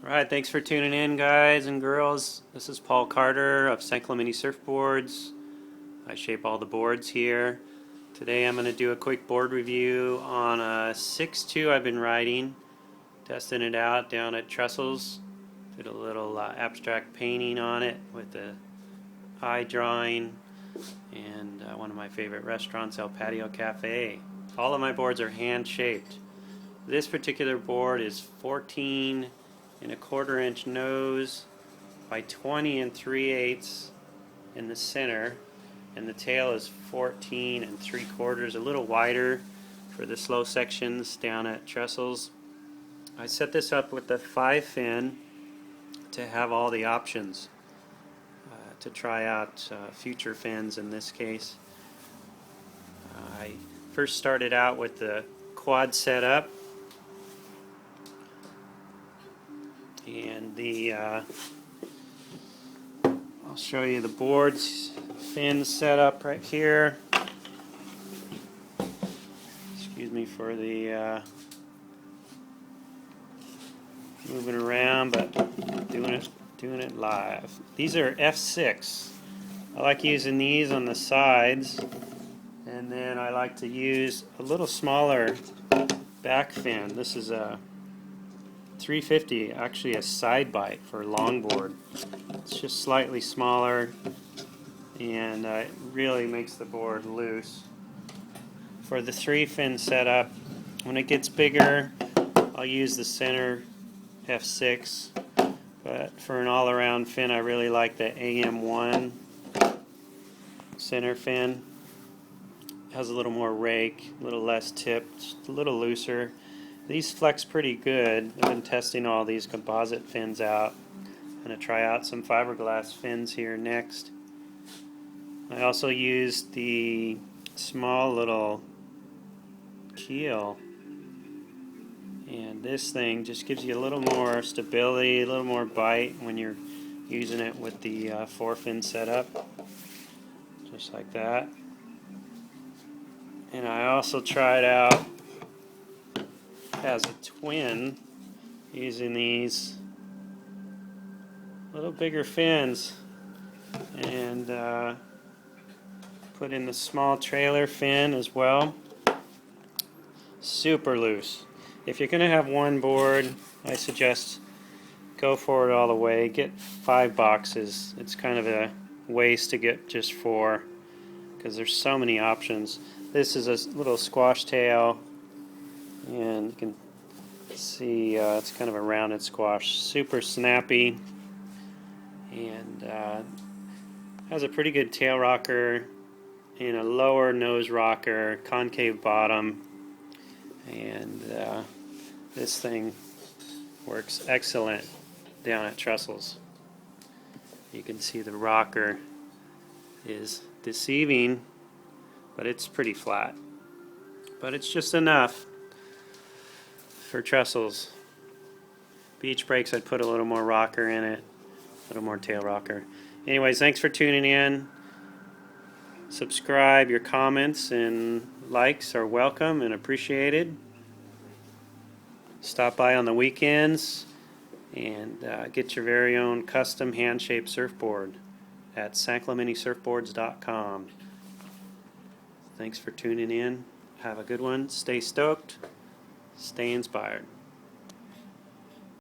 Alright, thanks for tuning in, guys and girls. This is Paul Carter of St. Clemente Surfboards. I shape all the boards here. Today I'm going to do a quick board review on a 6.2 I've been riding, testing it out down at Trestles. Did a little abstract painting on it with the eye drawing and one of my favorite restaurants, El Patio Cafe. All of my boards are hand shaped. This particular board is 14.25 inch nose by 20 3/8 in the center, and the tail is 14 3/4, a little wider for the slow sections down at Trestles. I set this up with the 5 fin to have all the options to try out future fins in this case. I first started out with the quad setup, and I'll show you the board's fin setup right here. Excuse me for the moving around, but doing it live. These are F6. I like using these on the sides, and then I like to use a little smaller back fin. This is a 350, actually a side bite for a longboard. It's just slightly smaller, and it really makes the board loose. For the 3 fin setup, when it gets bigger, I'll use the center F6, but for an all-around fin I really like the AM1 center fin. It has a little more rake, a little less tip, just a little looser. These flex pretty good. I've been testing all these composite fins out. I'm going to try out some fiberglass fins here next. I also used the small little keel, and this thing just gives you a little more stability, a little more bite when you're using it with the 4 fin setup, just like that. And I also tried out as a twin using these little bigger fins, and put in the small trailer fin as well. Super loose. If you're going to have one board, I suggest go for it all the way. Get 5 boxes. It's kind of a waste to get just 4 because there's so many options. This is a little squash tail, and you can see it's kind of a rounded squash. Super snappy, and has a pretty good tail rocker and a lower nose rocker, concave bottom, and this thing works excellent down at Trestles. You can see the rocker is deceiving, but it's pretty flat. But it's just enough for Trestles. Beach breaks, I'd put a little more rocker in it, a little more tail rocker. Anyways, thanks for tuning in. Subscribe. Your comments and likes are welcome and appreciated. Stop by on the weekends and get your very own custom hand-shaped surfboard at stclementesurfboards.com. Thanks for tuning in. Have a good one. Stay stoked. Stay inspired.